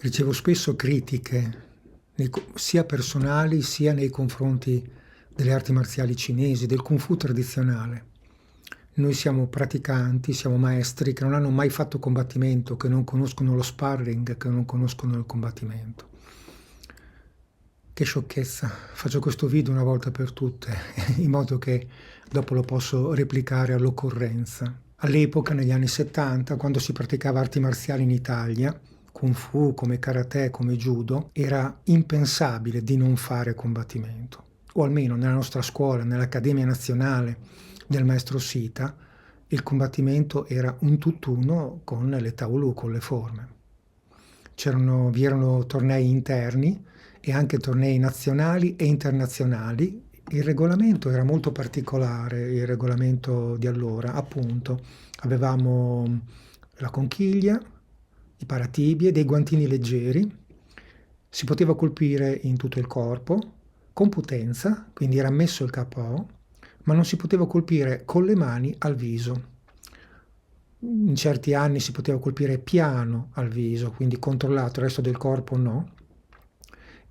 Ricevo spesso critiche, sia personali sia nei confronti delle arti marziali cinesi, del Kung Fu tradizionale. Noi siamo praticanti, siamo maestri che non hanno mai fatto combattimento, che non conoscono lo sparring, che non conoscono il combattimento. Che sciocchezza, faccio questo video una volta per tutte, in modo che dopo lo posso replicare all'occorrenza. All'epoca, negli anni 70, quando si praticava arti marziali in Italia, Kung Fu, come Karate, come Judo, era impensabile di non fare combattimento. O almeno nella nostra scuola, nell'Accademia Nazionale del Maestro Sita, il combattimento era un tutt'uno con le Taolu, con le forme. Vi erano tornei interni e anche tornei nazionali e internazionali. Il regolamento era molto particolare, il regolamento di allora, appunto. Avevamo la conchiglia, i paratibie, dei guantini leggeri, si poteva colpire in tutto il corpo, con potenza, quindi era ammesso il KO, ma non si poteva colpire con le mani al viso. In certi anni si poteva colpire piano al viso, quindi controllato, il resto del corpo no.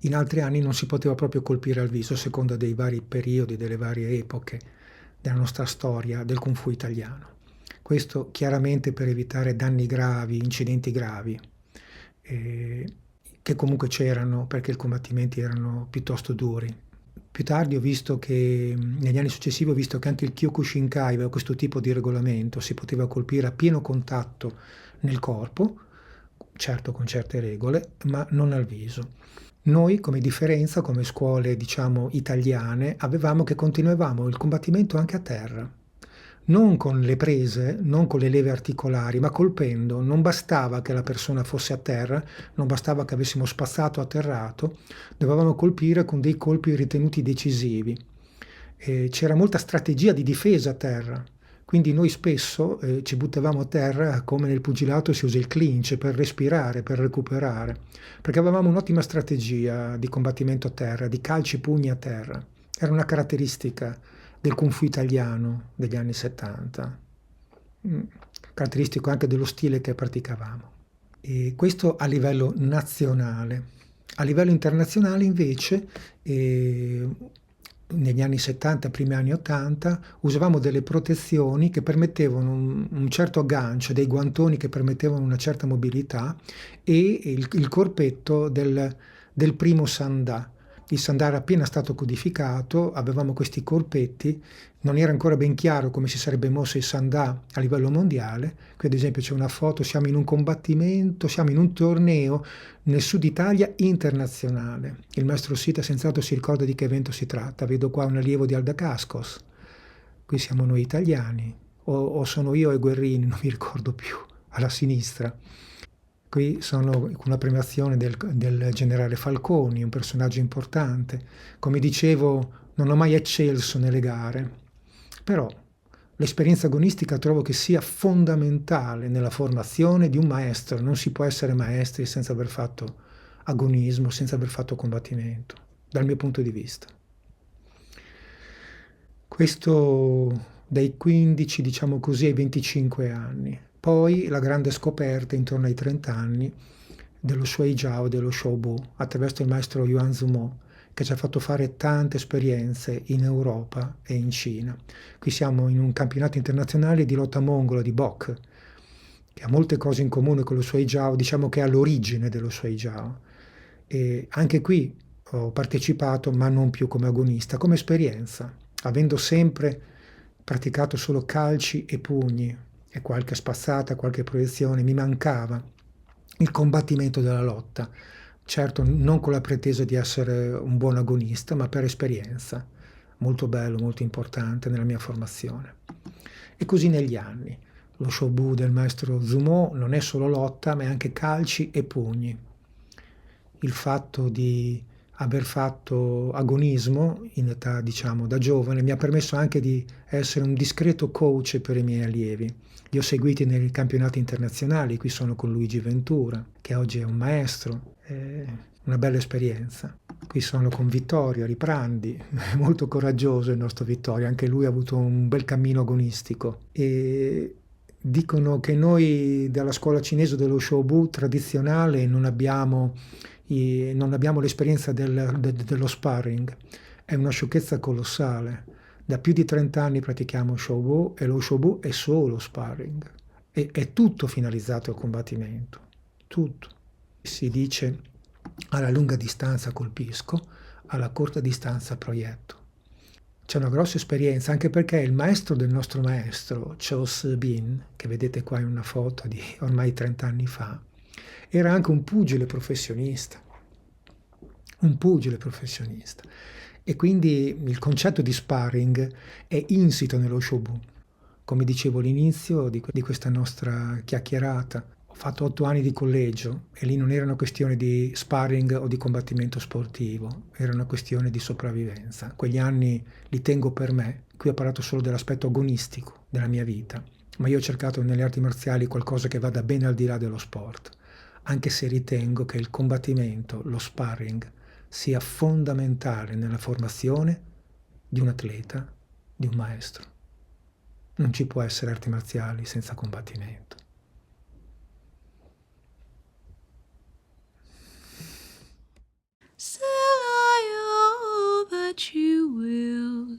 In altri anni non si poteva proprio colpire al viso, a seconda dei vari periodi, delle varie epoche della nostra storia del Kung Fu italiano. Questo chiaramente per evitare danni gravi, incidenti gravi, che comunque c'erano perché i combattimenti erano piuttosto duri. Più tardi ho visto che, negli anni successivi ho visto che anche il Kyokushinkai aveva questo tipo di regolamento, si poteva colpire a pieno contatto nel corpo, certo con certe regole, ma non al viso. Noi, come differenza, come scuole, diciamo, italiane, avevamo che continuavamo il combattimento anche a terra. Non con le prese, non con le leve articolari, ma colpendo. Non bastava che la persona fosse a terra, non bastava che avessimo spazzato atterrato, dovevamo colpire con dei colpi ritenuti decisivi. C'era molta strategia di difesa a terra, quindi noi spesso ci buttavamo a terra come nel pugilato si usa il clinch per respirare, per recuperare, perché avevamo un'ottima strategia di combattimento a terra, di calci pugni a terra. Era una caratteristica del Kung Fu italiano degli anni 70, caratteristico anche dello stile che praticavamo. E questo a livello nazionale. A livello internazionale invece, negli anni 70, primi anni 80, usavamo delle protezioni che permettevano un certo aggancio, dei guantoni che permettevano una certa mobilità e il corpetto del primo sandà. Il sandà era appena stato codificato, avevamo questi corpetti, non era ancora ben chiaro come si sarebbe mosso il sandà a livello mondiale. Qui ad esempio c'è una foto, siamo in un combattimento, siamo in un torneo nel sud Italia internazionale. Il maestro Sita senz'altro si ricorda di che evento si tratta, vedo qua un allievo di Aldacascos, qui siamo noi italiani, o sono io e Guerrini, non mi ricordo più, alla sinistra. Qui sono una premiazione del generale Falconi, un personaggio importante. Come dicevo, non ho mai eccelso nelle gare, però l'esperienza agonistica trovo che sia fondamentale nella formazione di un maestro. Non si può essere maestri senza aver fatto agonismo, senza aver fatto combattimento, dal mio punto di vista. Questo dai 15, diciamo così, ai 25 anni. Poi la grande scoperta intorno ai 30 anni dello Shui Jiao, dello Shoubu, attraverso il maestro Yuan Zumo, che ci ha fatto fare tante esperienze in Europa e in Cina. Qui siamo in un campionato internazionale di lotta mongola, di Bok, che ha molte cose in comune con lo Shui Jiao, diciamo che è all'origine dello Shui Jiao. E anche qui ho partecipato, ma non più come agonista, come esperienza, avendo sempre praticato solo calci e pugni, e qualche spazzata, qualche proiezione, mi mancava il combattimento della lotta, certo non con la pretesa di essere un buon agonista, ma per esperienza, molto bello, molto importante nella mia formazione. E così negli anni, lo Shoubu del maestro Zumo non è solo lotta, ma è anche calci e pugni. Il fatto di aver fatto agonismo in età, diciamo, da giovane mi ha permesso anche di essere un discreto coach per i miei allievi. Li ho seguiti nei campionati internazionali, qui sono con Luigi Ventura, che oggi è un maestro, una bella esperienza. Qui sono con Vittorio Riprandi, molto coraggioso il nostro Vittorio, anche lui ha avuto un bel cammino agonistico. E Dicono che noi dalla scuola cinese dello Shobu tradizionale non abbiamo l'esperienza dello sparring. È una sciocchezza colossale. Da più di 30 anni pratichiamo Shobu e lo Shobu è solo sparring. È tutto finalizzato al combattimento. Tutto. Si dice alla lunga distanza colpisco, alla corta distanza proietto. C'è una grossa esperienza, anche perché il maestro del nostro maestro, Cho Se-bin, che vedete qua in una foto di ormai 30 anni fa, era anche un pugile professionista. Un pugile professionista. E quindi il concetto di sparring è insito nello Shobu. Come dicevo all'inizio di questa nostra chiacchierata, ho fatto 8 anni di collegio e lì non era una questione di sparring o di combattimento sportivo, era una questione di sopravvivenza. Quegli anni li tengo per me, qui ho parlato solo dell'aspetto agonistico della mia vita, ma io ho cercato nelle arti marziali qualcosa che vada ben al di là dello sport, anche se ritengo che il combattimento, lo sparring, sia fondamentale nella formazione di un atleta, di un maestro. Non ci può essere arti marziali senza combattimento. Still I hope that you will